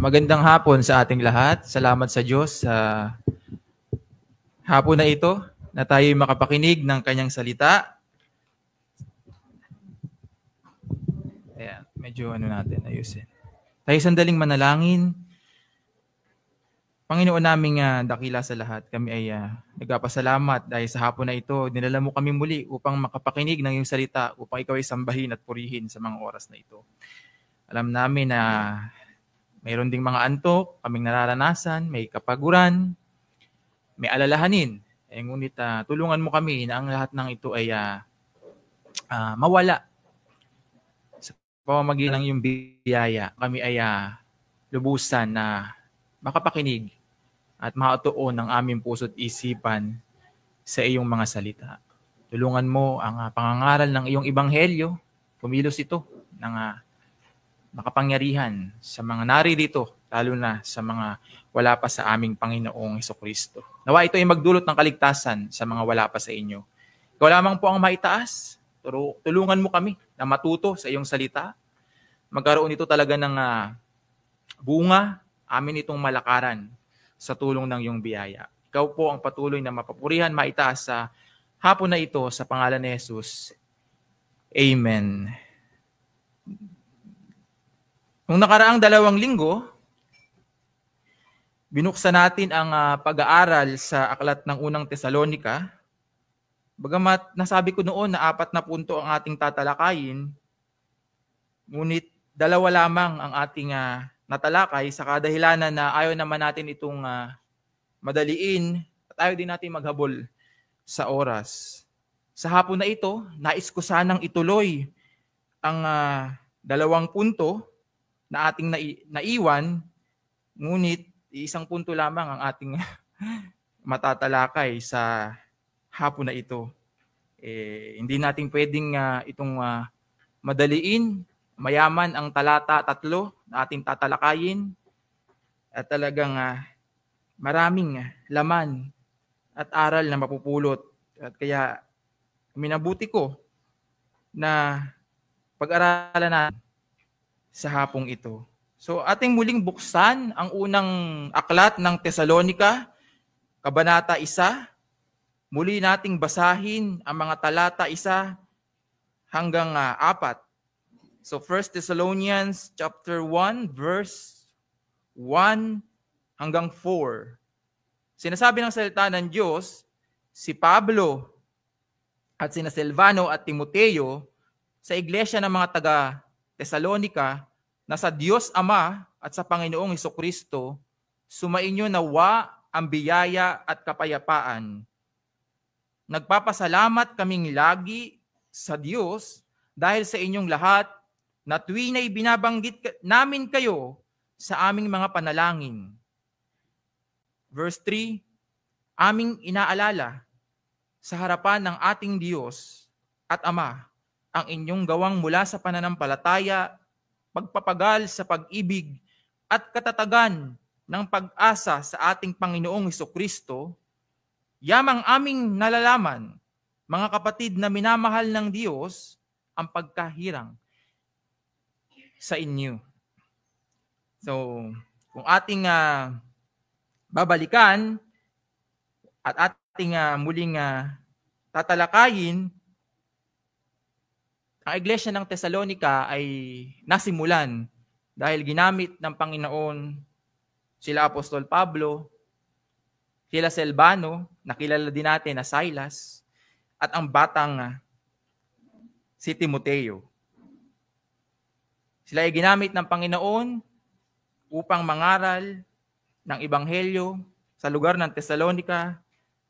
Magandang hapon sa ating lahat. Salamat sa Diyos sa hapon na ito na tayo makapakinig ng kanyang salita. Ayan, medyo natin ayusin. Tayo sandaling manalangin. Panginoon naming dakila sa lahat, kami ay nagpapasalamat dahil sa hapon na ito. Dinala mo kami muli upang makapakinig ng iyong salita, upang ikaw ay sambahin at purihin sa mga oras na ito. Alam namin na mayroon ding mga antok, kaming nararanasan, may kapaguran, may alalahanin. Ngunit tulungan mo kami na ang lahat ng ito ay mawala. Sa pamamagitan ng iyong biyaya, kami ay lubusan na makapakinig at makatuon ng aming puso't isipan sa iyong mga salita. Tulungan mo ang pangangaral ng iyong ebanghelyo, kumilos ito ng makapangyarihan sa mga naririto, lalo na sa mga wala pa sa aming Panginoong Hesukristo. Nawa ito ay magdulot ng kaligtasan sa mga wala pa sa inyo. Ikaw lamang po ang maitaas. Tulungan mo kami na matuto sa iyong salita. Magkaroon ito talaga ng bunga, amin itong malakaran sa tulong ng iyong biyaya. Ikaw po ang patuloy na mapapurihan, maitaas sa hapon na ito sa pangalan ni Jesus. Amen. Nung nakaraang 2 linggo, binuksan natin ang pag-aaral sa aklat ng unang Tesalonika. Bagamat nasabi ko noon na 4 na punto ang ating tatalakayin, ngunit 2 lamang ang ating natalakay sa kadahilanan na ayaw naman natin itong madaliin at ayaw din natin maghabol sa oras. Sa hapon na ito, nais ko sanang ituloy ang 2 punto na ating naiwan, ngunit 1 punto lamang ang ating matatalakay sa hapon na ito. Hindi natin pwedeng itong madaliin, mayaman ang talata 3 na ating tatalakayin, at talagang maraming laman at aral na mapupulot. At kaya minabuti ko na pag-aralan natin sa hapong ito. So ating muling buksan ang unang aklat ng Tesalonika, Kabanata 1. Muli nating basahin ang mga talata 1 hanggang 4. So 1 Thessalonians chapter 1 verse 1 hanggang 4. Sinasabi ng salita ng Diyos, si Pablo at sina Silvano at Timoteo sa iglesia ng mga taga Tesalonika, na sa Diyos Ama at sa Panginoong Hesukristo, sumainyo nawa ang biyaya at kapayapaan. Nagpapasalamat kaming lagi sa Diyos dahil sa inyong lahat na tuwing ay binabanggit namin kayo sa aming mga panalangin. Verse 3, aming inaalala sa harapan ng ating Diyos at Ama ang inyong gawang mula sa pananampalataya, pagpapagal sa pag-ibig at katatagan ng pag-asa sa ating Panginoong Hesukristo, yamang aming nalalaman, mga kapatid na minamahal ng Diyos, ang pagkahirang sa inyo. So, kung ating babalikan at ating muling tatalakayin, ang iglesia ng Tesalonika ay nasimulan dahil ginamit ng Panginoon sila Apostol Pablo, sila Silvano, nakilala din natin na Silas, at ang batang si Timoteo. Sila ay ginamit ng Panginoon upang mangaral ng ebanghelyo sa lugar ng Tesalonika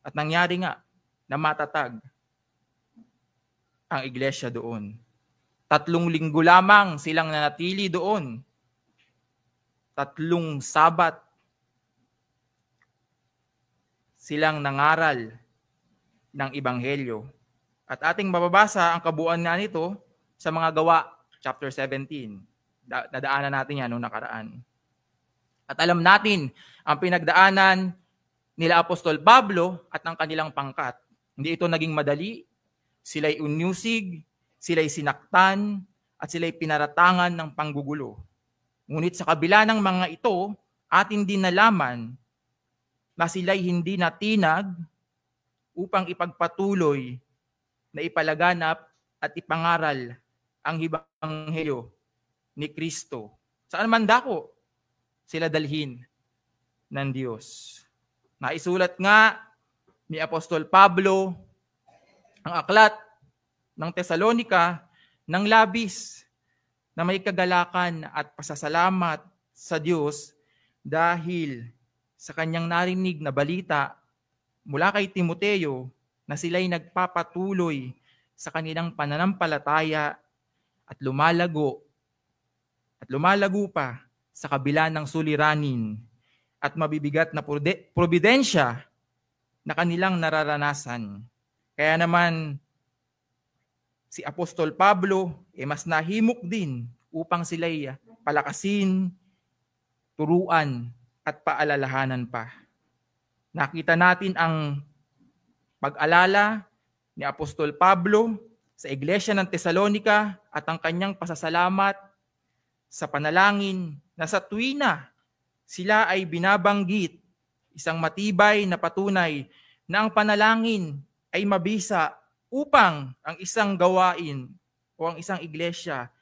at nangyari nga na matatag ang iglesia doon. 3 linggo lamang silang nanatili doon. 3 Sabat silang nangaral ng ebanghelyo. At ating mababasa ang kabuuan na nito sa mga Gawa, chapter 17. Nadaanan natin yan noong nakaraan. At alam natin ang pinagdaanan nila Apostol Pablo at ang kanilang pangkat. Hindi ito naging madali. Sila'y unyusig, sila'y sinaktan, at sila'y pinaratangan ng panggugulo. Ngunit sa kabila ng mga ito, atin din nalaman na sila'y hindi natinag upang ipagpatuloy na ipalaganap at ipangaral ang Ebanghelyo ni Kristo. Saan man dako sila dalhin ng Diyos. Naisulat nga ni Apostol Pablo ang aklat ng Tesalonika ng labis na may kagalakan at pasasalamat sa Diyos dahil sa kanyang narinig na balita mula kay Timoteo na sila'y nagpapatuloy sa kanilang pananampalataya at lumalago pa sa kabila ng suliranin at mabibigat na probidensya na kanilang nararanasan. Kaya naman si Apostol Pablo mas nahimok din upang sila'y palakasin, turuan at paalalahanan pa. Nakita natin ang pag-alala ni Apostol Pablo sa iglesia ng Tesalonika at ang kanyang pasasalamat sa panalangin na sa tuwina sila ay binabanggit, isang matibay na patunay na ang panalangin ay mabisa upang ang isang gawain o ang isang iglesia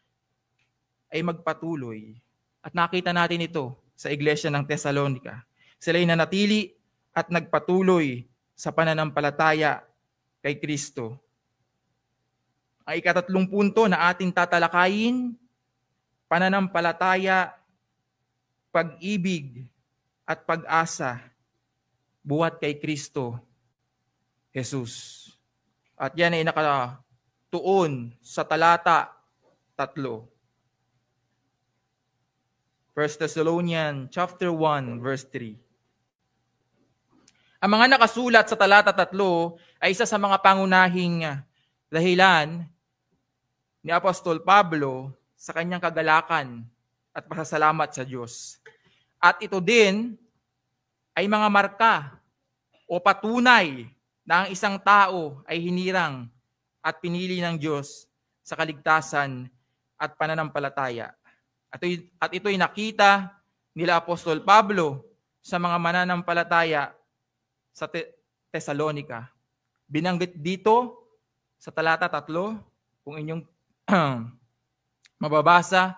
ay magpatuloy. At nakita natin ito sa iglesia ng Tesalonika. Sila ay nanatili at nagpatuloy sa pananampalataya kay Kristo. Ang ikatatlong punto na ating tatalakayin, pananampalataya, pag-ibig at pag-asa buhat kay Kristo Jesus. At yan ay nakatuon sa talata 3. 1 Thessalonians chapter 1 verse 3. Ang mga nakasulat sa talata 3 ay isa sa mga pangunahing dahilan ni Apostol Pablo sa kanyang kagalakan at pasasalamat sa Diyos. At ito din ay mga marka o patunay na ang isang tao ay hinirang at pinili ng Diyos sa kaligtasan at pananampalataya. At ito'y nakita nila Apostol Pablo sa mga mananampalataya sa Tesalonika. Binanggit dito sa talata 3, kung inyong mababasa,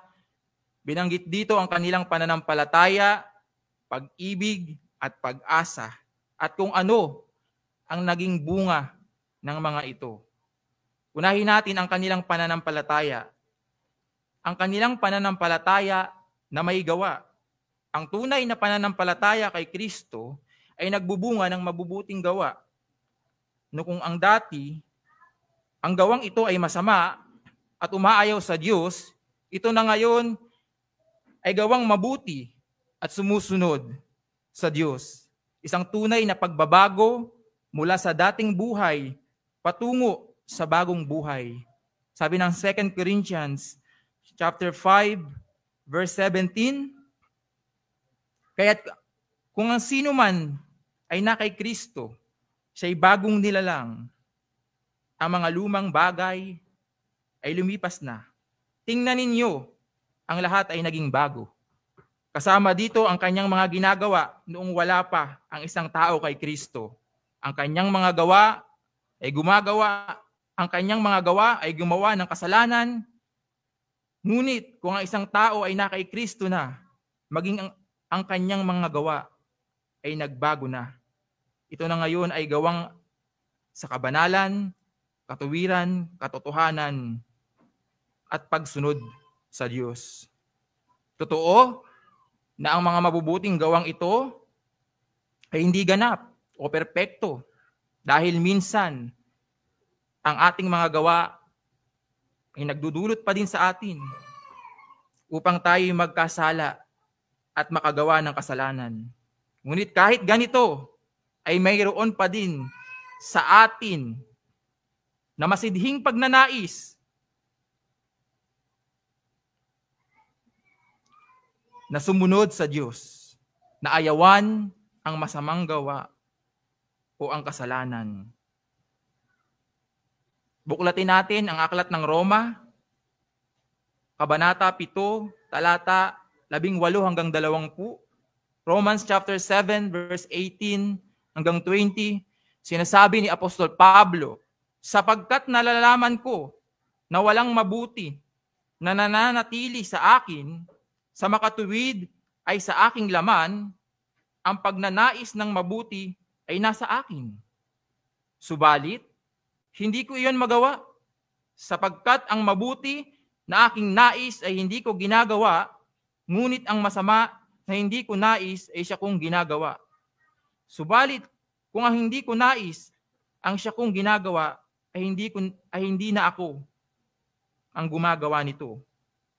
binanggit dito ang kanilang pananampalataya, pag-ibig at pag-asa at kung ano ang naging bunga ng mga ito. Unahin natin ang kanilang pananampalataya. Ang kanilang pananampalataya na may gawa. Ang tunay na pananampalataya kay Kristo ay nagbubunga ng mabubuting gawa. No kung ang dati, ang gawang ito ay masama at umaayaw sa Diyos, ito na ngayon ay gawang mabuti at sumusunod sa Diyos. Isang tunay na pagbabago mula sa dating buhay patungo sa bagong buhay. Sabi ng 2 Corinthians chapter 5 verse 17, kaya't kung ang sino man ay na kay Kristo, siya'y bagong nilalang. Ang mga lumang bagay ay lumipas na. Tingnan ninyo, ang lahat ay naging bago. Kasama dito ang kanyang mga ginagawa noong wala pa ang isang tao kay Kristo. Ang kanyang mga gawa ay gumawa ng kasalanan. Ngunit kung ang isang tao ay na kay Kristo na, maging ang kanyang mga gawa ay nagbago na. Ito na ngayon ay gawang sa kabanalan, katuwiran, katotohanan, at pagsunod sa Diyos. Totoo na ang mga mabubuting gawang ito ay hindi ganap o perpekto dahil minsan ang ating mga gawa ay nagdudulot pa din sa atin upang tayo magkasala at makagawa ng kasalanan. Ngunit kahit ganito, ay mayroon pa din sa atin na masidhing pagnanais na sumunod sa Diyos, na ayawan ang masamang gawa o ang kasalanan. Buklatin natin ang aklat ng Roma, Kabanata 7, talata 18 hanggang 20. Romans chapter 7 verse 18 hanggang 20, sinasabi ni Apostol Pablo, sapagkat nalalaman ko na walang mabuti na nananatili sa akin, sa makatuwid ay sa aking laman, ang pagnanais ng mabuti ay nasa akin. Subalit, hindi ko iyon magawa, sapagkat ang mabuti na aking nais ay hindi ko ginagawa, ngunit ang masama na hindi ko nais ay siya kong ginagawa. Subalit, kung ang hindi ko nais, ang siya kong ginagawa, ay hindi na ako ang gumagawa nito,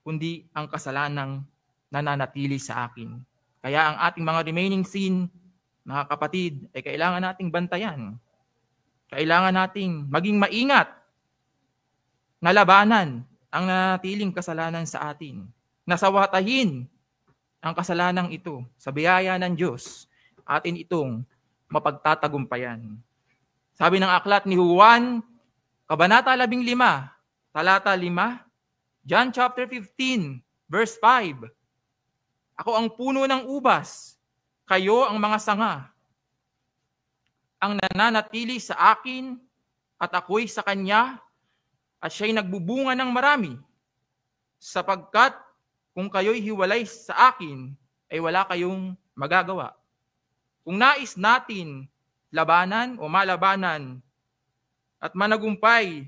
kundi ang kasalanang nananatili sa akin. Kaya ang ating mga remaining sin, mga kapatid, ay kailangan nating bantayan. Kailangan nating maging maingat na labanan ang nananatiling kasalanan sa atin. Nasawatahin ang kasalanang ito sa biyaya ng Diyos, atin itong mapagtatagumpayan. Sabi ng aklat ni Juan, Kabanata 15, talata 5, John chapter 15, verse 5, ako ang puno ng ubas, kayo ang mga sanga. Ang nananatili sa akin at ako'y sa kanya, at siya'y nagbubunga ng marami, sapagkat kung kayo'y hiwalay sa akin, ay wala kayong magagawa. Kung nais natin labanan o malabanan at managumpay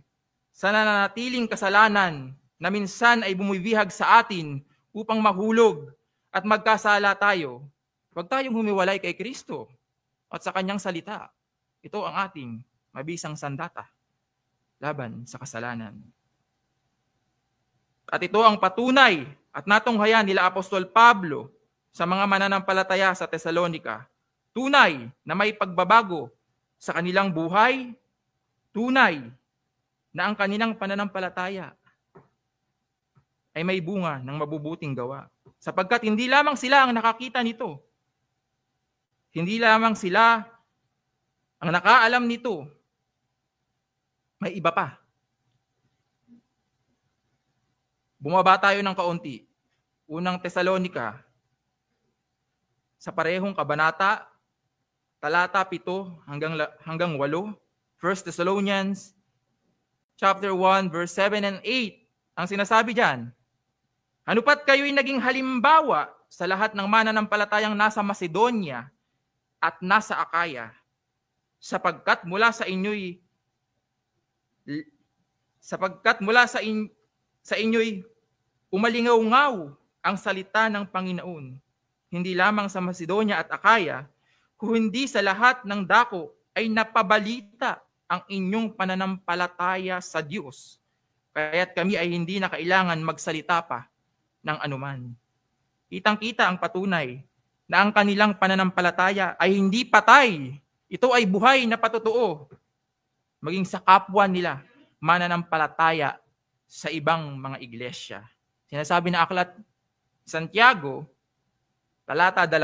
sa nananatiling kasalanan na minsan ay bumibihag sa atin upang mahulog at magkasala tayo, huwag tayong humiwalay kay Kristo at sa kanyang salita. Ito ang ating mabisang sandata laban sa kasalanan. At ito ang patunay at natunghayan nila Apostol Pablo sa mga mananampalataya sa Tesalonika. Tunay na may pagbabago sa kanilang buhay, tunay na ang kanilang pananampalataya ay may bunga ng mabubuting gawa. Sapagkat hindi lamang sila ang nakakita nito. Hindi lamang sila ang nakaalam nito. May iba pa. Bumaba tayo ng kaunti. Unang Tesalonika, sa parehong kabanata, talata 7 hanggang 8, 1 Thessalonians chapter 1 verse 7 and 8. Ang sinasabi diyan, ano pat kayo'y naging halimbawa sa lahat ng mananampalatayang nasa Macedonia at nasa Akaya, sapagkat mula sa inyo'y umalingaw-ngaw ang salita ng Panginoon, hindi lamang sa Macedonia at Akaya, kundi sa lahat ng dako ay napabalita ang inyong pananampalataya sa Diyos. Kaya't kami ay hindi na kailangan magsalita pa ng anuman. Kitang-kita ang patunay na ang kanilang pananampalataya ay hindi patay. Ito ay buhay na patotoo. Maging sa kapwa nila, mananampalataya sa ibang mga iglesia. Sinasabi na aklat Santiago, talata 2,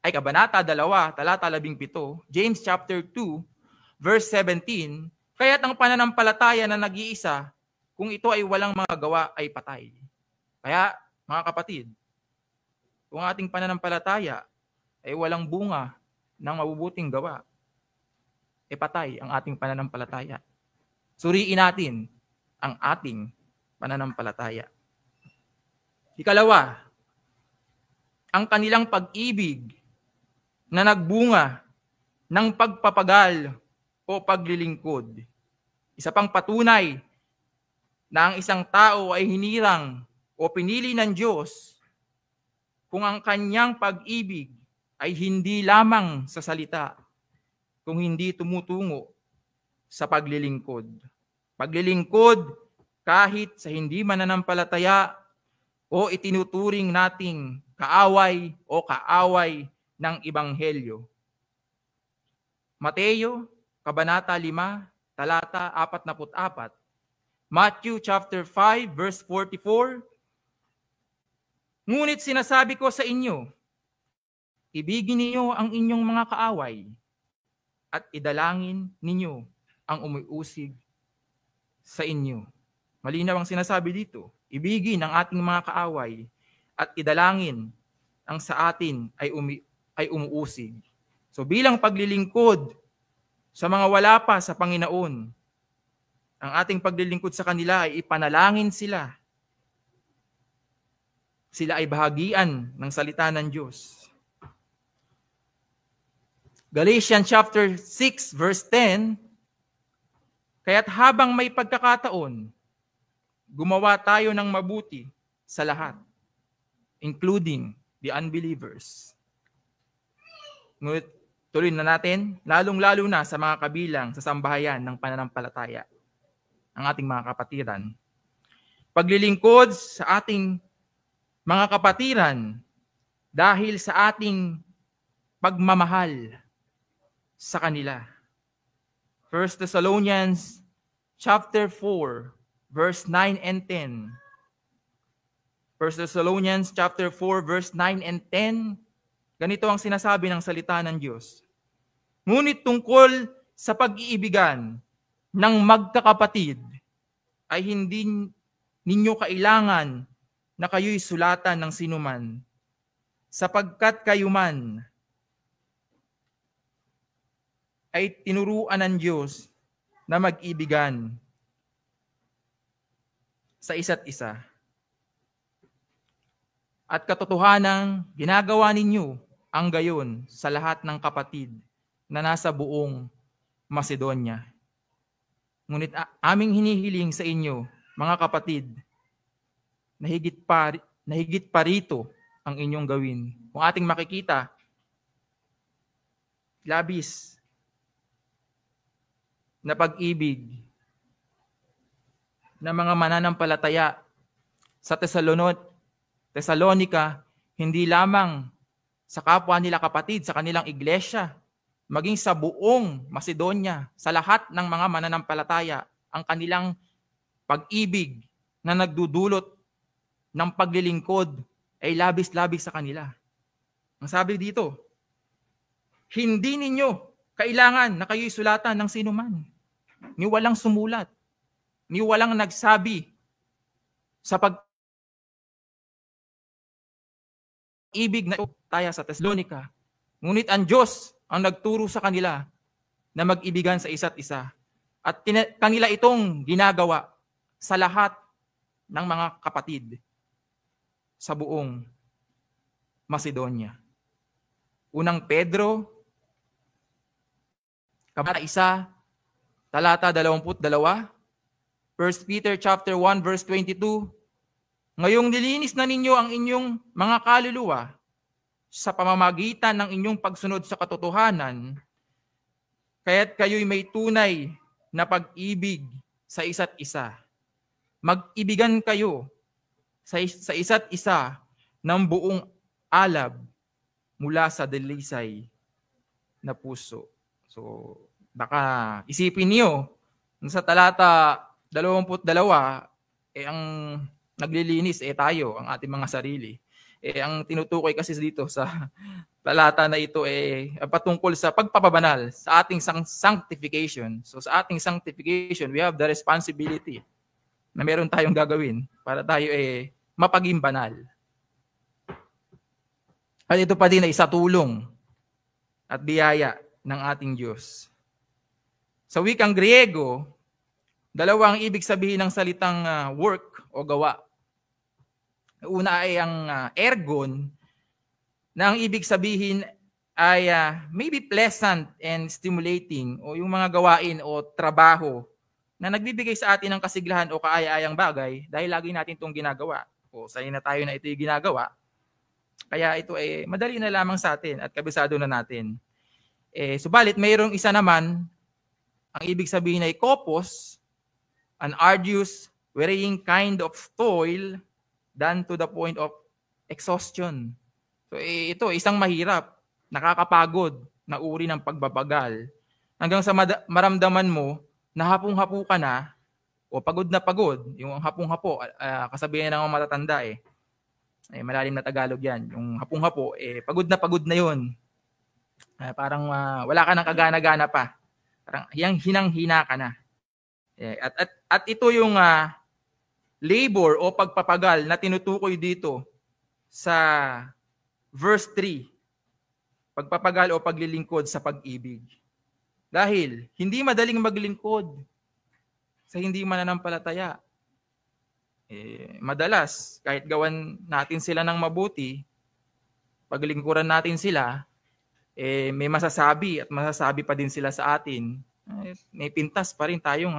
kabanata 2, talata 17, James chapter 2, verse 17, kaya't ang pananampalataya na nag-iisa, kung ito ay walang mga gawa, ay patay. Kaya, mga kapatid, kung ating pananampalataya ay walang bunga ng mabubuting gawa, patay ang ating pananampalataya. Suriin natin ang ating pananampalataya. Ikalawa, ang kanilang pag-ibig na nagbunga ng pagpapagal o paglilingkod. Isa pang patunay na ang isang tao ay hinirang o pinili ng Diyos kung ang kanyang pag-ibig ay hindi lamang sa salita, kung hindi tumutungo sa paglilingkod. Paglilingkod kahit sa hindi mananampalataya o itinuturing nating kaaway o kaaway ng Ebanghelyo. Mateo, kabanata 5, talata 44. Matthew chapter 5, verse 44. Ngunit sinasabi ko sa inyo, ibigin niyo ang inyong mga kaaway at idalangin ninyo ang umuusig sa inyo. Malinaw ang sinasabi dito. Ibigin ang ating mga kaaway at idalangin ang sa atin ay umuusig. So bilang paglilingkod sa mga wala pa sa Panginoon, ang ating paglilingkod sa kanila ay ipanalangin sila. Sila ay bahagian ng salita ng Diyos. Galatians chapter 6 verse 10, kaya't habang may pagkakataon, gumawa tayo ng mabuti sa lahat, including the unbelievers. Ngunit tuloy na natin, lalong-lalo na sa mga kabilang sa sambahayan ng pananampalataya, ang ating mga kapatiran. Paglilingkod sa ating mga kapatiran dahil sa ating pagmamahal sa kanila. 1 Thessalonians chapter 4 verse 9 and 10. 1 Thessalonians chapter 4 verse 9 and 10. Ganito ang sinasabi ng salita ng Diyos. Ngunit tungkol sa pag-iibigan ng magkakapatid ay hindi ninyo kailangan na kayo'y sulatan ng sinuman, sapagkat kayo man ay tinuruan ng Diyos na mag-ibigan sa isa't isa. At katotohanang ginagawa ninyo ang gayon sa lahat ng kapatid na nasa buong Macedonia. Ngunit aming hinihiling sa inyo, mga kapatid, na higit pa rito ang inyong gawin. Kung ating makikita, labis na pag-ibig ng mga mananampalataya sa Thessalonica, hindi lamang sa kapwa nila kapatid, sa kanilang iglesia, maging sa buong Macedonia, sa lahat ng mga mananampalataya, ang kanilang pag-ibig na nagdudulot ng paglilingkod ay labis-labis sa kanila. Ang sabi dito, hindi ninyo kailangan na kayo'y sulatan ng sino man. Ni walang sumulat, ni walang nagsabi sa pag-ibig na tayo sa Thessalonica. Ngunit ang Diyos ang nagturo sa kanila na mag-ibigan sa isa't isa. At kanila itong ginagawa sa lahat ng mga kapatid sa buong Macedonia. Unang Pedro, kabanata 1, talata 22, 1 Peter chapter 1 verse 22, ngayong nilinis na ninyo ang inyong mga kaluluwa sa pamamagitan ng inyong pagsunod sa katotohanan, kaya't kayo'y may tunay na pag-ibig sa isa't isa. Mag-ibigan kayo sa isa't isa ng buong alab mula sa dalisay na puso. So, baka isipin niyo, sa talata 22, ang naglilinis tayo, ang ating mga sarili. Ang tinutukoy kasi dito sa talata na ito patungkol sa pagpapabanal, sa ating sanctification. So sa ating sanctification, we have the responsibility na meron tayong gagawin para tayo mapaging banal. At ito pa din ay isa tulong at biyaya ng ating Diyos. Sa wikang Griego, dalawa ang ibig sabihin ng salitang work o gawa. Una ay ang ergon, na ang ibig sabihin ay maybe pleasant and stimulating, o yung mga gawain o trabaho na nagbibigay sa atin ng kasiglahan o kaaya-ayang bagay dahil lagi natin itong ginagawa. O sanay na tayo na ito yung ginagawa. Kaya ito madali na lamang sa atin at kabisado na natin. Subalit mayroong isa naman, ang ibig sabihin ay kopos, an arduous, wearying kind of toil done to the point of exhaustion. So ito, isang mahirap, nakakapagod na uri ng pagbabagal. Hanggang sa maramdaman mo na hapong-hapo ka na o pagod na pagod. Yung hapong-hapo, kasabihan ng mga matatanda malalim na Tagalog yan. Yung hapong-hapo, pagod na yun. Parang wala ka ng kagana-gana pa. Parang hinang-hina ka na. At ito yung labor o pagpapagal na tinutukoy dito sa verse 3, pagpapagal o paglilingkod sa pag-ibig. Dahil hindi madaling maglingkod sa hindi mananampalataya. Madalas, kahit gawan natin sila ng mabuti, paglingkuran natin sila, may masasabi at masasabi pa din sila sa atin. May pintas pa rin tayong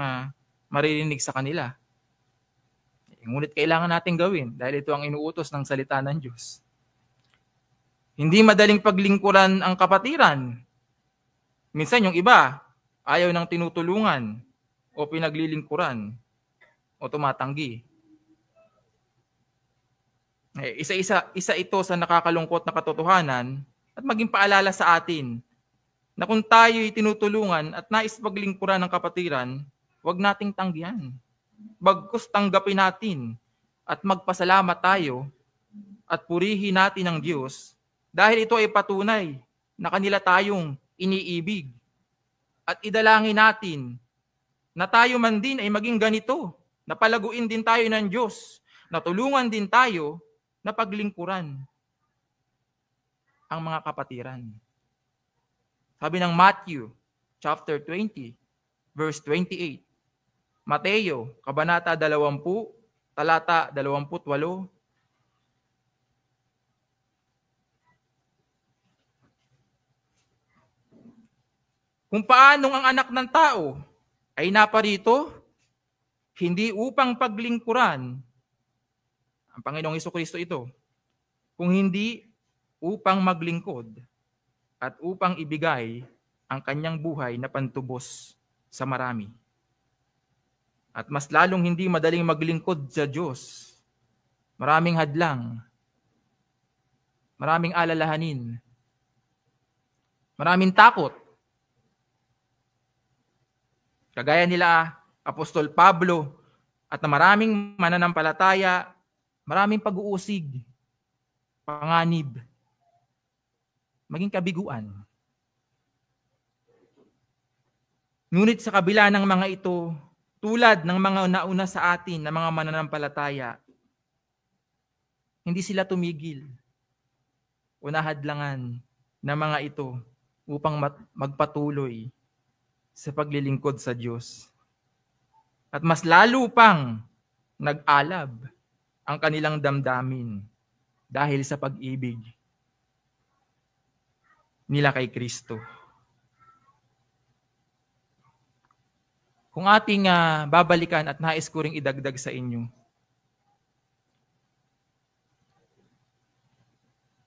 maririnig sa kanila. Ngunit kailangan natin gawin dahil ito ang inuutos ng salita ng Diyos. Hindi madaling paglingkuran ang kapatiran. Minsan yung iba, ayaw ng tinutulungan o pinaglilingkuran o tumatanggi. Isa ito sa nakakalungkot na katotohanan at maging paalala sa atin na kung tayo'y tinutulungan at nais paglingkuran ng kapatiran, huwag nating tanggihan. Bagkus tanggapin natin at magpasalamat tayo at purihin natin ang Diyos dahil ito ay patunay na kanila tayong iniibig. At idalangin natin na tayo man din ay maging ganito, na palaguin din tayo ng Diyos, na tulungan din tayo na paglingkuran ang mga kapatiran. Sabi ng Matthew chapter 20, verse 28. Mateo, kabanata 20, talata 28. Kung paanong ang anak ng tao ay naparito, hindi upang paglingkuran ang Panginoong Hesukristo ito, kung hindi upang maglingkod at upang ibigay ang kanyang buhay na pantubos sa marami. At mas lalong hindi madaling maglingkod sa Diyos. Maraming hadlang, maraming alalahanin, maraming takot. Kagaya nila Apostol Pablo at na maraming mananampalataya, maraming pag-uusig, panganib, maging kabiguan. Ngunit sa kabila ng mga ito, tulad ng mga nauna sa atin na mga mananampalataya, hindi sila tumigil o nahadlangan ng mga ito upang magpatuloy sa paglilingkod sa Diyos. At mas lalo pang nag-alab ang kanilang damdamin dahil sa pag-ibig nila kay Kristo. Kung ating babalikan at nais ko ring idagdag sa inyo,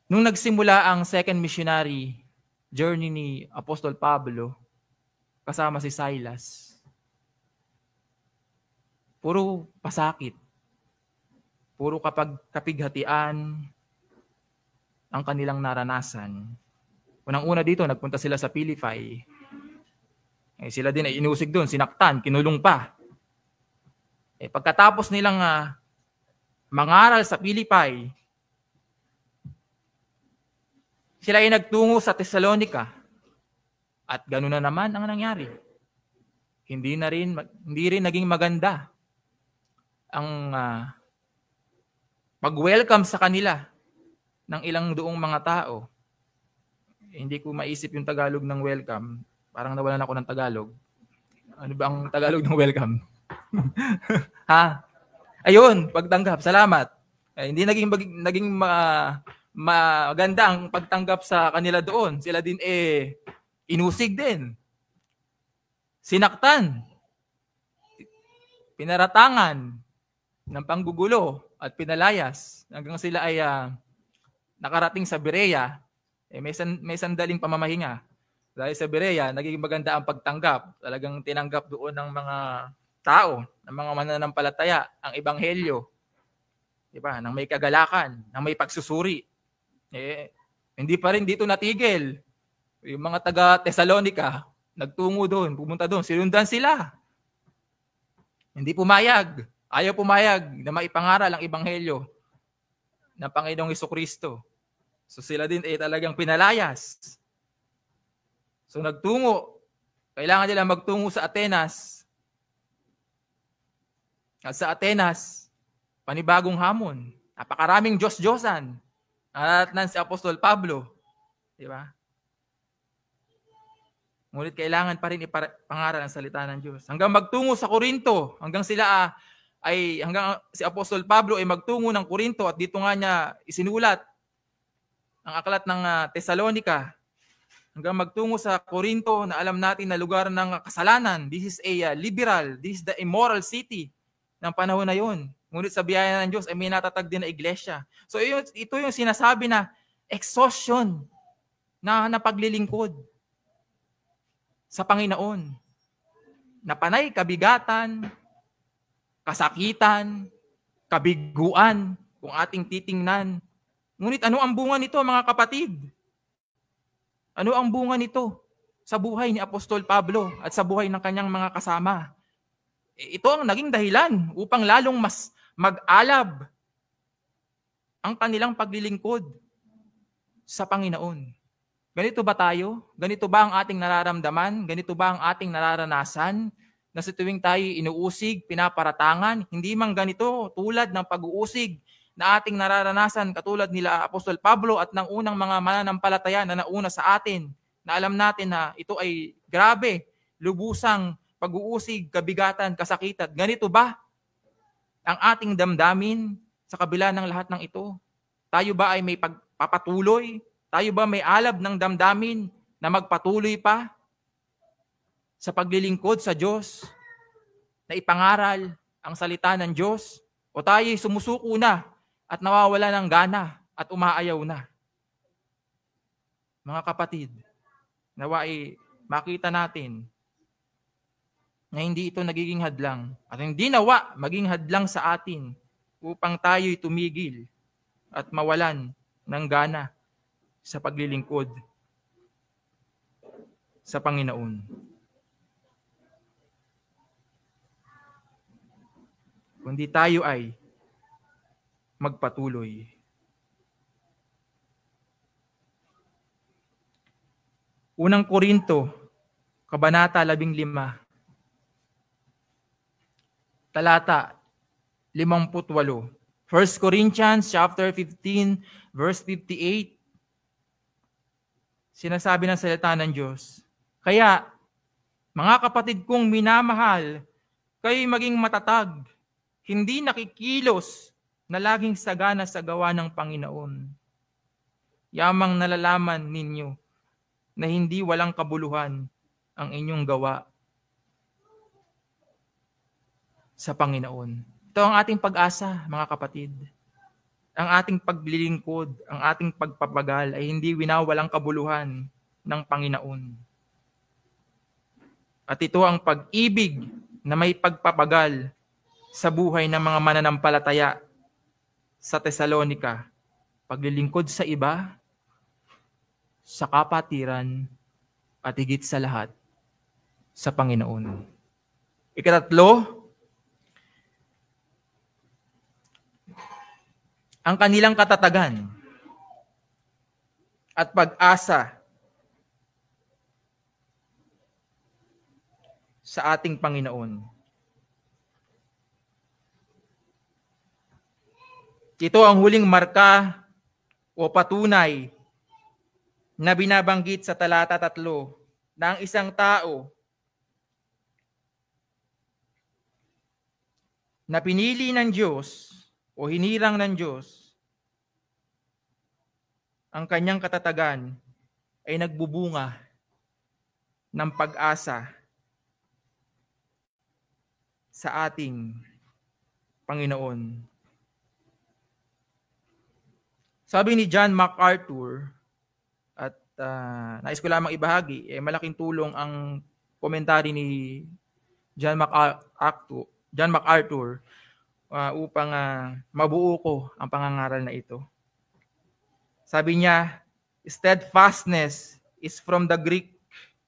nung nagsimula ang second missionary journey ni Apostol Pablo, kasama si Silas, puro pasakit, puro kapighatian ang kanilang naranasan. Unang-una dito, nagpunta sila sa Philippi. Sila din ay inusig doon, sinaktan, kinulong pa. Pagkatapos nilang mangaral sa Philippi, sila ay nagtungo sa Thessalonica. At gano'n na naman ang nangyari. Hindi rin naging maganda ang pag-welcome sa kanila ng ilang doong mga tao. Hindi ko maisip yung Tagalog ng welcome. Parang nawalan ako ng Tagalog. Ano ba ang Tagalog ng welcome? Ha? Ayun, pagtanggap. Salamat. Hindi naging maganda ang pagtanggap sa kanila doon. Sila din inusig din. Sinaktan. Pinaratangan ng panggugulo at pinalayas hanggang sila ay nakarating sa Berea. May sandaling pamamahinga. Dahil sa Berea, naging maganda ang pagtanggap. Talagang tinanggap doon ng mga tao, ng mga mananampalataya, ang ebanghelyo. Diba? Nang may kagalakan, nang may pagsusuri. Hindi pa rin dito natigil. Yung mga taga Thessalonica, nagtungo doon, pumunta doon, sinundan sila. Hindi pumayag. Ayaw pumayag na maipangaral ang ebanghelyo ng Panginoong Hesukristo. So sila din talagang pinalayas. So nagtungo. Kailangan nila magtungo sa Atenas. At sa Atenas, panibagong hamon. Napakaraming Diyos-Diyosan. Nadatnan si Apostol Pablo. Di ba? Ngunit kailangan pa rin ipangaral ang salita ng Diyos. Hanggang magtungo sa Korinto, hanggang si Apostol Pablo ay magtungo ng Korinto at dito nga niya isinulat ang aklat ng Tesalonica. Hanggang magtungo sa Korinto na alam natin na lugar ng kasalanan. This is a liberal, this is the immoral city ng panahon na yun. Ngunit sa biyaya ng Diyos ay may natatag din na iglesia. So ito yung sinasabi na exhaustion na paglilingkod sa Panginoon. Na panay kabigatan, kasakitan, kabiguan, kung ating titingnan. Ngunit ano ang bunga nito, mga kapatid? Ano ang bunga nito sa buhay ni Apostol Pablo at sa buhay ng kanyang mga kasama? Ito ang naging dahilan upang lalong mas mag-alab ang kanilang paglilingkod sa Panginoon. Ganito ba tayo? Ganito ba ang ating nararamdaman? Ganito ba ang ating nararanasan? Na sa tuwing tayo inuusig, pinaparatangan, hindi man ganito tulad ng pag-uusig na ating nararanasan katulad nila Apostol Pablo at ng unang mga mananampalataya na nauna sa atin, na alam natin na ito ay grabe, lubusang pag-uusig, kabigatan, kasakitan. Ganito ba ang ating damdamin sa kabila ng lahat ng ito? Tayo ba ay may pagpapatuloy? Tayo ba may alab ng damdamin na magpatuloy pa sa paglilingkod sa Diyos, na ipangaral ang salita ng Diyos? O tayo'y sumusuko na at nawawala ng gana at umaayaw na? Mga kapatid, naway makita natin na hindi ito nagiging hadlang at hindi nawa maging hadlang sa atin upang tayo'y tumigil at mawalan ng gana sa paglilingkod sa Panginoon. Kundi tayo ay magpatuloy. Unang Korinto, Kabanata 15, talata 58. 1 Corinthians chapter 15, verse 58. Sinasabi ng salita ng Diyos, kaya, mga kapatid kong minamahal, kayo'y maging matatag, hindi nakikilos na laging sagana sa gawa ng Panginoon. Yamang nalalaman ninyo na hindi walang kabuluhan ang inyong gawa sa Panginoon. Ito ang ating pag-asa, mga kapatid. Ang ating paglilingkod, ang ating pagpapagal ay hindi winawalang kabuluhan ng Panginoon. At ito ang pag-ibig na may pagpapagal sa buhay ng mga mananampalataya sa Tesalonica. Paglilingkod sa iba, sa kapatiran, at higit sa lahat, sa Panginoon. Ikatatlo, ang kanilang katatagan at pag-asa sa ating Panginoon. Ito ang huling marka o patunay na binabanggit sa talata 3 na ang isang tao na pinili ng Diyos o hinirang ng Diyos, ang kanyang katatagan ay nagbubunga ng pag-asa sa ating Panginoon. Sabi ni John MacArthur, at nais ko lamang ibahagi, malaking tulong ang komentary ni John MacArthur upang mabuo ko ang pangangaral na ito. Sabi niya, steadfastness is from the Greek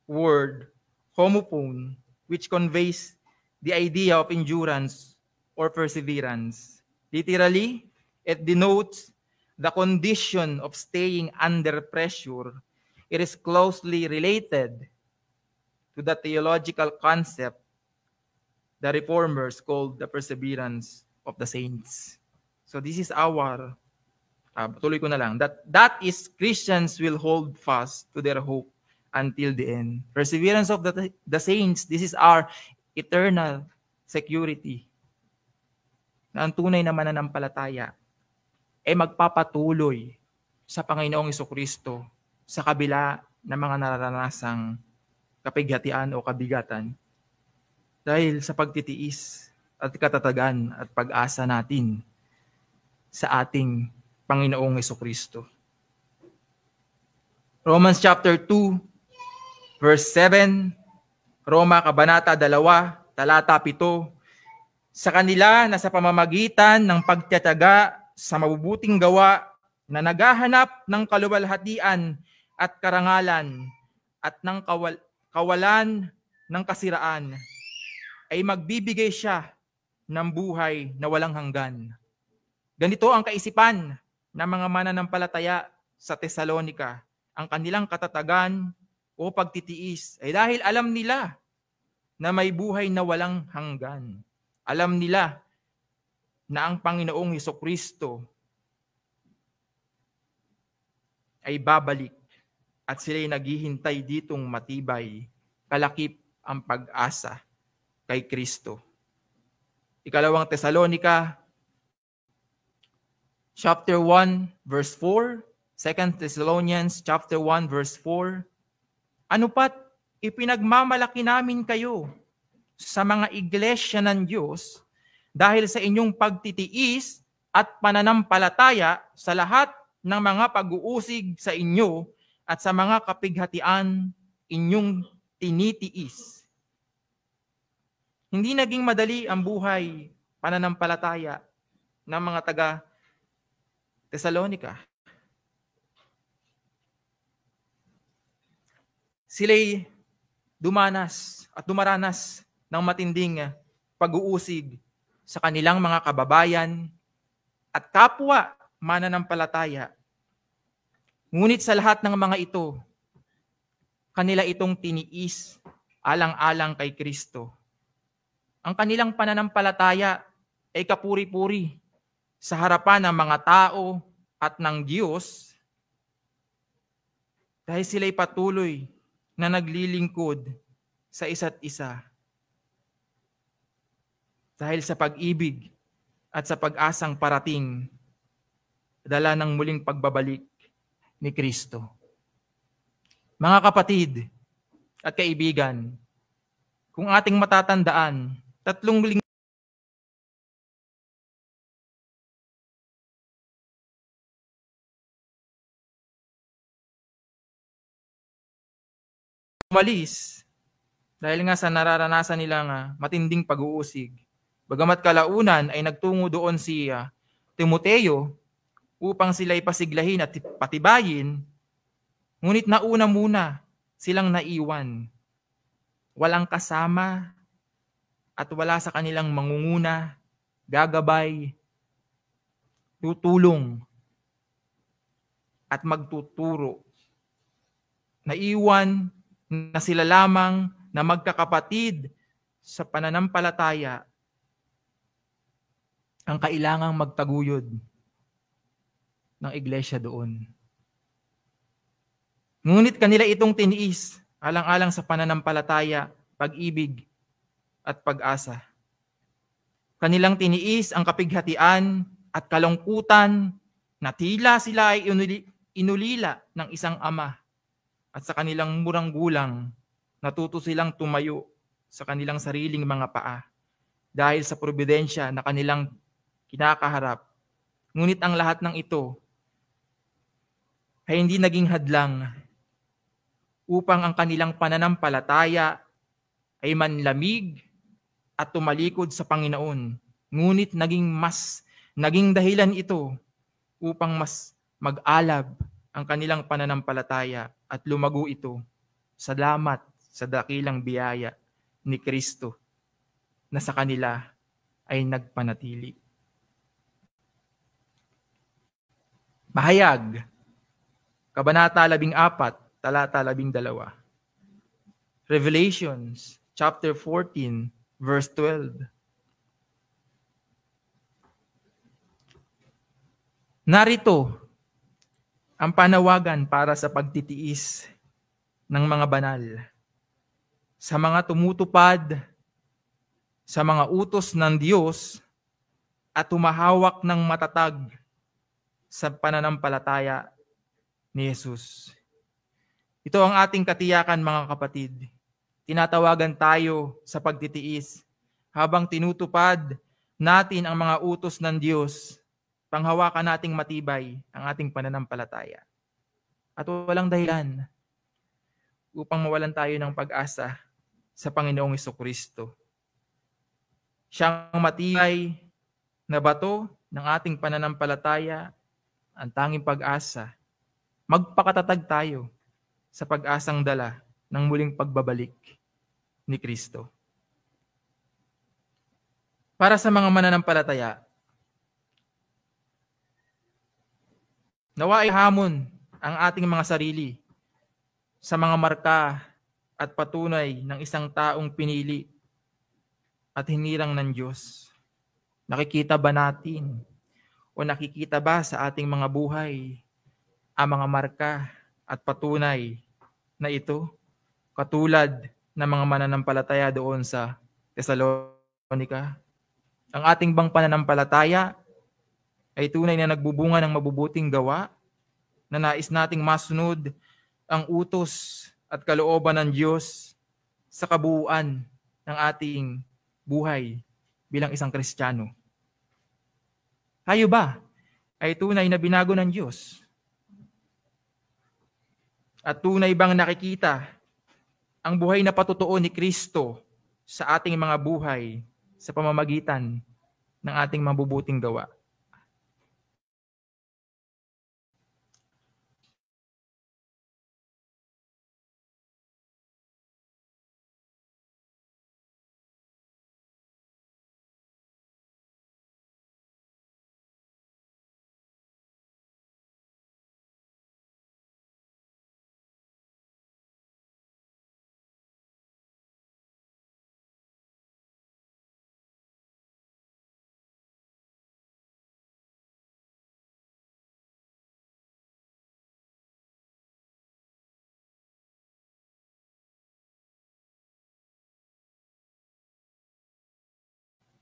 word homopone, which conveys the idea of endurance or perseverance. Literally, it denotes the condition of staying under pressure. It is closely related to the theological concept the Reformers called the perseverance of the saints. So this is our Tuloy ko na lang. That is, Christians will hold fast to their hope until the end. Perseverance of the saints, this is our eternal security. Na ang tunay na mananampalataya ay magpapatuloy sa Panginoong Jesucristo sa kabila ng mga nararanasang kapighatian o kabigatan. Dahil sa pagtitiis at katatagan at pag-asa natin sa ating Panginoong Jesucristo. Romans chapter 2, verse 7, Roma Kabanata 2, talata 7, sa kanila na sa pamamagitan ng pagtyatsyaga sa mabubuting gawa na naghahanap ng kaluwalhatian at karangalan at ng kawalan ng kasiraan, ay magbibigay siya ng buhay na walang hanggan. Ganito ang kaisipan ng mga mananampalataya sa Tesalonika. Ang kanilang katatagan o pagtitiis ay dahil alam nila na may buhay na walang hanggan. Alam nila na ang Panginoong Hesukristo ay babalik at sila'y naghihintay ditong matibay, kalakip ang pag-asa kay Kristo. Ikalawang Tesalonika, chapter 1, verse 4, 2 Thessalonians, chapter 1, verse 4, ano pat, ipinagmamalaki namin kayo sa mga iglesia ng Diyos dahil sa inyong pagtitiis at pananampalataya sa lahat ng mga pag-uusig sa inyo at sa mga kapighatian inyong tinitiis. Hindi naging madali ang buhay pananampalataya ng mga taga Tesalonika. Sila'y dumaranas ng matinding pag-uusig sa kanilang mga kababayan at kapwa mananampalataya. Ngunit sa lahat ng mga ito, kanila itong tiniis alang-alang kay Kristo. Ang kanilang pananampalataya ay kapuri-puri sa harapan ng mga tao at ng Diyos dahil sila'y patuloy na naglilingkod sa isa't isa. Dahil sa pag-ibig at sa pag-asang parating, dala ng muling pagbabalik ni Kristo. Mga kapatid at kaibigan, kung ating matatandaan, 3 linggo umalis dahil nga sa nararanasan nilang matinding pag-uusig. Bagamat kalaunan ay nagtungo doon si Timoteo upang sila'y pasiglahin at patibayin, ngunit nauna muna silang naiwan. Walang kasama at wala sa kanilang mangunguna, gagabay, tutulong, at magtuturo. Naiwan na sila lamang na magkakapatid sa pananampalataya ang kailangang magtaguyod ng iglesia doon. Ngunit kanila itong tiniis alang-alang sa pananampalataya, pag-ibig, at pag-asa. Kanilang tiniis ang kapighatian at kalungkutan na tila sila ay inulila ng isang ama at sa kanilang murang gulang natuto silang tumayo sa kanilang sariling mga paa dahil sa probidensya na kanilang kinakaharap. Ngunit ang lahat ng ito ay hindi naging hadlang upang ang kanilang pananampalataya ay manlamig at tumalikod sa Panginoon. Ngunit naging dahilan ito upang mas mag-alab ang kanilang pananampalataya at lumago ito. Salamat sa dakilang biyaya ni Kristo na sa kanila ay nagpanatili. Mahayag, Kabanata 14, talata 12. Revelations, chapter 14, verse 12. Narito, ang panawagan para sa pagtitiis ng mga banal, sa mga tumutupad sa mga utos ng Diyos at humahawak ng matatag sa pananampalataya ni Jesus. Ito ang ating katiyakan, mga kapatid. Tinatawagan tayo sa pagtitiis habang tinutupad natin ang mga utos ng Diyos. Panghawakan nating matibay ang ating pananampalataya. At walang dahilan upang mawalan tayo ng pag-asa sa Panginoong Jesucristo. Siyang matibay na bato ng ating pananampalataya, ang tanging pag-asa. Magpakatatag tayo sa pag-asang dala ng muling pagbabalik ni Kristo. Para sa mga mananampalataya, nawa ay hamon ang ating mga sarili sa mga marka at patunay ng isang taong pinili at hinirang ng Diyos. Nakikita ba natin o nakikita ba sa ating mga buhay ang mga marka at patunay na ito, katulad ng mga mananampalataya doon sa Thessalonica? Ang ating bang pananampalataya ay tunay na nagbubunga ng mabubuting gawa na nais nating masunod ang utos at kalooban ng Diyos sa kabuuan ng ating buhay bilang isang Kristiyano? Tayo ba ay tunay na binago ng Diyos? At tunay bang nakikita ang buhay na patutuo ni Kristo sa ating mga buhay sa pamamagitan ng ating mabubuting gawa?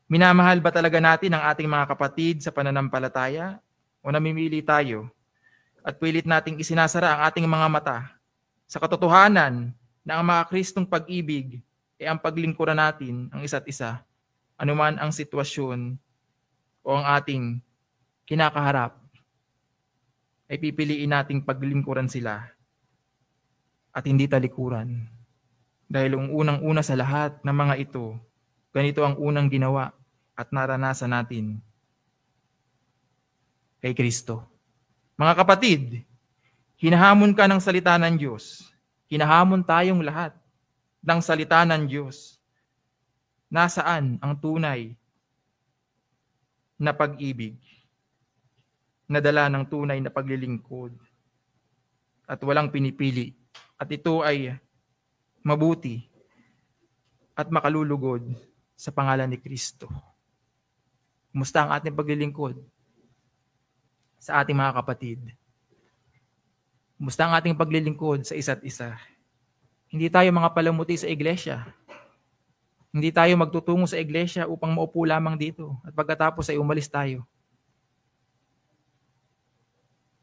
Minamahal ba talaga natin ang ating mga kapatid sa pananampalataya? O namimili tayo at pilit nating isinasara ang ating mga mata sa katotohanan na ang mga Kristong pag-ibig ay ang paglingkuran natin ang isa't isa, anuman ang sitwasyon o ang ating kinakaharap, ay pipiliin nating paglingkuran sila at hindi talikuran. Dahil ang unang-una sa lahat ng mga ito, ganito ang unang ginawa at naranasan natin kay Kristo. Mga kapatid, hinahamon ka ng salita ng Diyos. Hinahamon tayong lahat ng salita ng Diyos. Nasaan ang tunay na pag-ibig, na dala ng tunay na paglilingkod at walang pinipili, at ito ay mabuti at makalulugod sa pangalan ni Kristo. Kumusta ang ating paglilingkod sa ating mga kapatid? Kumusta ang ating paglilingkod sa isa't isa? Hindi tayo mga palamuti sa iglesia. Hindi tayo magtutungo sa iglesia upang maupo lamang dito at pagkatapos ay umalis tayo.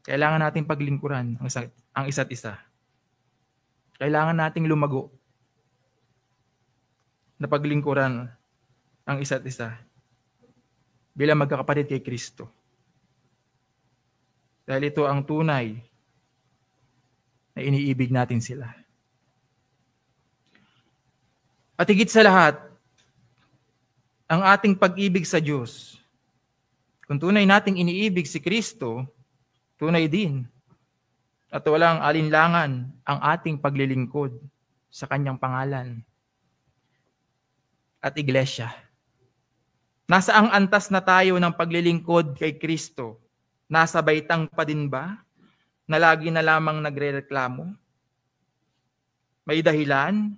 Kailangan nating paglingkuran ang isa't isa. Kailangan nating lumago na paglingkuran ang isa't isa bilang magkakapatid kay Kristo. Dahil ito ang tunay na iniibig natin sila. At higit sa lahat, ang ating pag-ibig sa Diyos, kung tunay nating iniibig si Kristo, tunay din at walang alinlangan ang ating paglilingkod sa kanyang pangalan at iglesia. Nasa ang antas na tayo ng paglilingkod kay Kristo? Nasa baitang pa din ba na lagi na lamang nagrereklamo? May dahilan,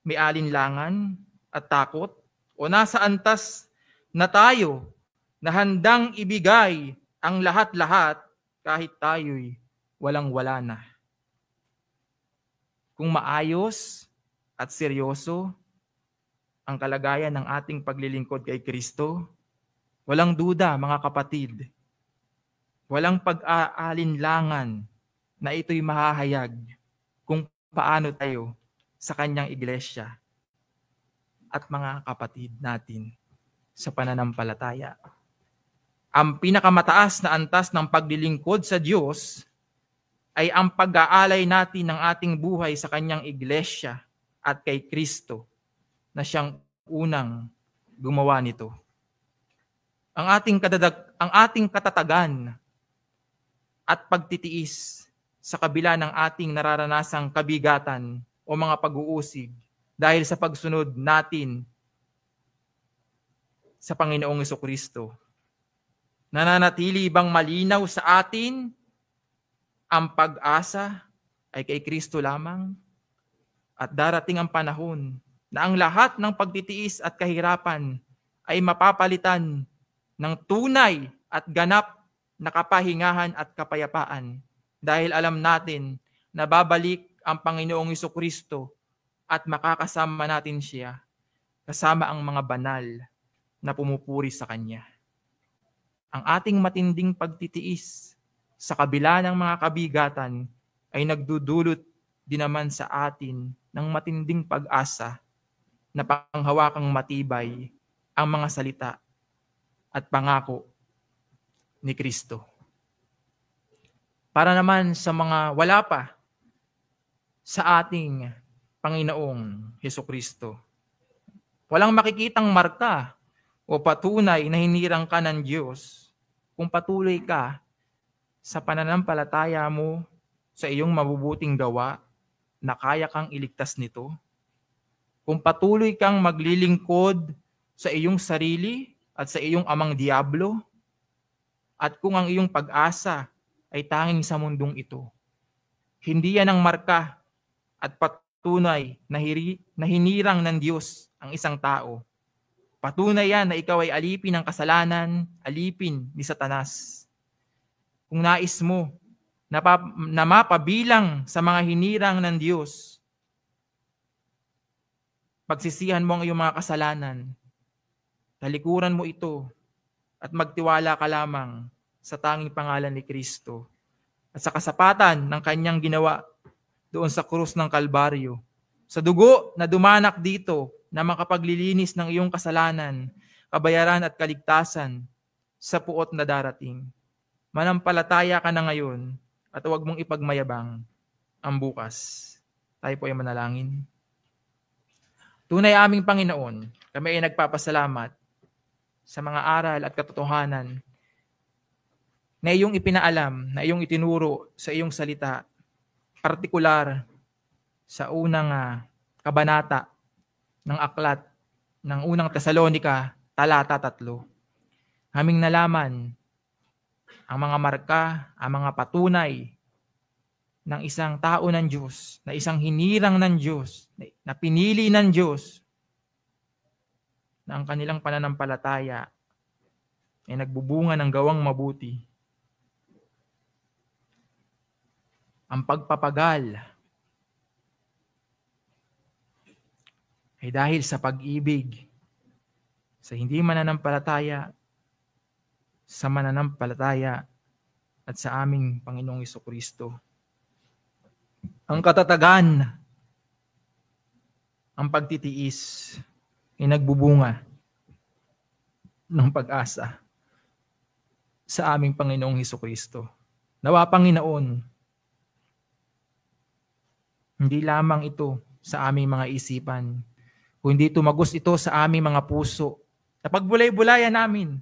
may alinlangan at takot? O nasa antas na tayo na handang ibigay ang lahat-lahat kahit tayo'y walang-wala na. Kung maayos at seryoso ang kalagayan ng ating paglilingkod kay Kristo, walang duda, mga kapatid, walang pag-aalinlangan na ito'y mahahayag kung paano tayo sa kanyang iglesia at mga kapatid natin sa pananampalataya. Ang pinakamataas na antas ng paglilingkod sa Diyos ay ang pag-aalay natin ng ating buhay sa kanyang iglesia at kay Kristo na siyang unang gumawa nito. Ang ating katatagan at pagtitiis sa kabila ng ating nararanasang kabigatan o mga pag-uusig dahil sa pagsunod natin sa Panginoong Jesucristo. Nananatili bang malinaw sa atin ang pag-asa ay kay Kristo lamang? At darating ang panahon na ang lahat ng pagtitiis at kahirapan ay mapapalitan ng tunay at ganap na kapahingahan at kapayapaan dahil alam natin na babalik ang Panginoong Jesucristo at makakasama natin siya kasama ang mga banal na pumupuri sa Kanya. Ang ating matinding pagtitiis sa kabila ng mga kabigatan ay nagdudulot din naman sa atin ng matinding pag-asa na panghawakang matibay ang mga salita at pangako ni Kristo. Para naman sa mga wala pa sa ating Panginoong Hesukristo, walang makikitang marka o patunay na hinirang ka ng Diyos kung patuloy ka sa pananampalataya mo sa iyong mabubuting gawa na kaya kang iligtas nito. Kung patuloy kang maglilingkod sa iyong sarili at sa iyong amang diablo, at kung ang iyong pag-asa ay tanging sa mundong ito, hindi yan ang marka at patunay na hinirang ng Diyos ang isang tao. Patunay yan na ikaw ay alipin ng kasalanan, alipin ni Satanas. Kung nais mo na mapabilang sa mga hinirang ng Diyos, pagsisihan mo ang iyong mga kasalanan, talikuran mo ito, at magtiwala ka lamang sa tanging pangalan ni Kristo at sa kasapatan ng kanyang ginawa doon sa krus ng Kalbaryo, sa dugo na dumanak dito na makapaglilinis ng iyong kasalanan, kabayaran at kaligtasan sa puot na darating. Manampalataya ka na ngayon at huwag mong ipagmayabang ang bukas. Tayo po ay manalangin. Tunay aming Panginoon, kami ay nagpapasalamat sa mga aral at katotohanan na iyong ipinaalam, na iyong itinuro sa iyong salita, partikular sa unang kabanata ng aklat ng unang Tesalonika, talata 3. Aming nalaman ang mga marka, ang mga patunay ng isang tao ng Diyos, na isang hinirang ng Diyos, na pinili ng Diyos, na ang kanilang pananampalataya ay nagbubunga ng gawang mabuti. Ang pagpapagal ay dahil sa pag-ibig sa hindi mananampalataya, sa mananampalataya at sa aming Panginoong Jesucristo. Ang katatagan, ang pagtitiis ay nagbubunga ng pag-asa sa aming Panginoong Jesucristo. Nawa, Panginoon, hindi lamang ito sa aming mga isipan, kundi tumagos ito sa aming mga puso. Napagbulay-bulayan namin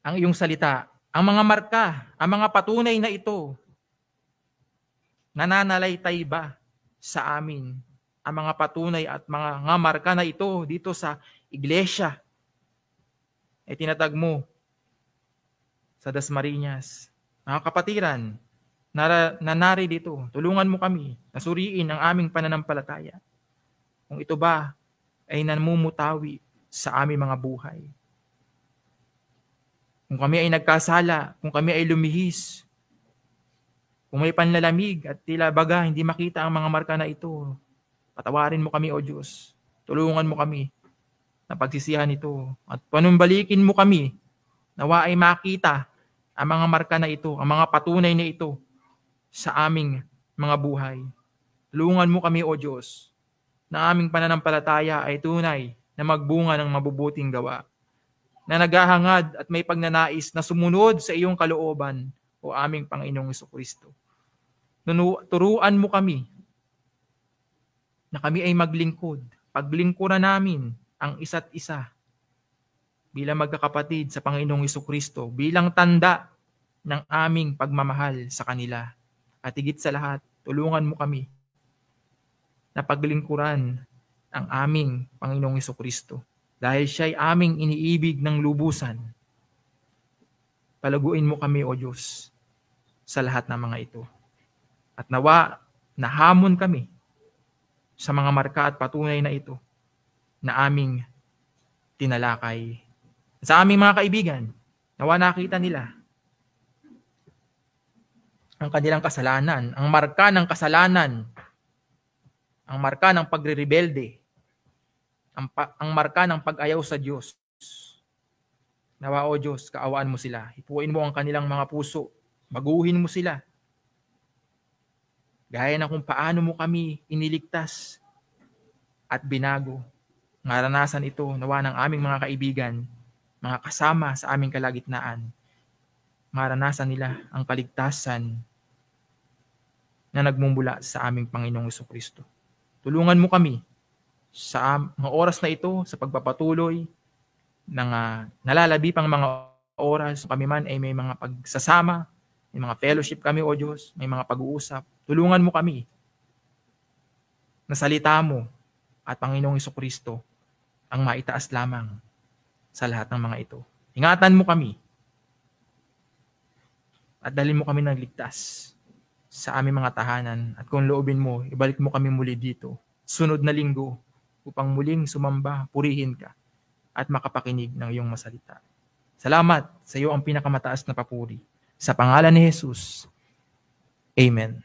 ang iyong salita, ang mga marka, ang mga patunay na ito, nananalaytay ba sa amin ang mga patunay at mga marka na ito dito sa iglesia ay tinatag mo sa Dasmariñas. Mga kapatiran, na nari dito, tulungan mo kami na suriin ang aming pananampalataya. Kung ito ba ay namumutawi sa aming mga buhay. Kung kami ay nagkasala, kung kami ay lumihis, kung may panlalamig at tila baga hindi makita ang mga marka na ito, patawarin mo kami, O Diyos. Tulungan mo kami na pagsisihan ito. At panumbalikin mo kami, nawa ay makita ang mga marka na ito, ang mga patunay na ito sa aming mga buhay. Tulungan mo kami, O Diyos, na aming pananampalataya ay tunay na magbunga ng mabubuting gawa, na naghahangad at may pagnanais na sumunod sa iyong kalooban, O aming Panginoong Jesucristo. Turuan mo kami na kami ay maglingkod. Paglingkuran namin ang isa't isa bilang magkakapatid sa Panginoong Jesucristo, bilang tanda ng aming pagmamahal sa kanila. At higit sa lahat, tulungan mo kami na paglingkuran ang aming Panginoong Jesucristo. Dahil siya ay aming iniibig ng lubusan, palaguin mo kami, O Diyos, sa lahat ng mga ito. At nawa, nahamon kami sa mga marka at patunay na ito na aming tinalakay. Sa aming mga kaibigan, nawa nakita nila ang kanilang kasalanan, ang marka ng kasalanan, ang marka ng pagre-rebelde, ang marka ng pag-ayaw sa Diyos. Nawa, O Diyos, kaawaan mo sila. Hipuin mo ang kanilang mga puso. Baguhin mo sila. Gaya na kung paano mo kami iniligtas at binago. Naranasan ito, nawa ng aming mga kaibigan, mga kasama sa aming kalagitnaan. Maranasan nila ang kaligtasan na nagmumula sa aming Panginoong Jesucristo. Tulungan mo kami sa mga oras na ito, sa pagpapatuloy ng nalalabi pang mga oras, kami man ay may mga pagsasama, may mga fellowship kami, O Diyos, may mga pag-uusap. Tulungan mo kami na salita mo at Panginoong Jesucristo ang maitaas lamang sa lahat ng mga ito. Ingatan mo kami at dalhin mo kami ng ligtas sa aming mga tahanan. At kung loobin mo, ibalik mo kami muli dito, sunod na linggo, upang muling sumamba, purihin ka, at makapakinig ng iyong masalita. Salamat sa iyo ang pinakamataas na papuri. Sa pangalan ni Jesus, Amen.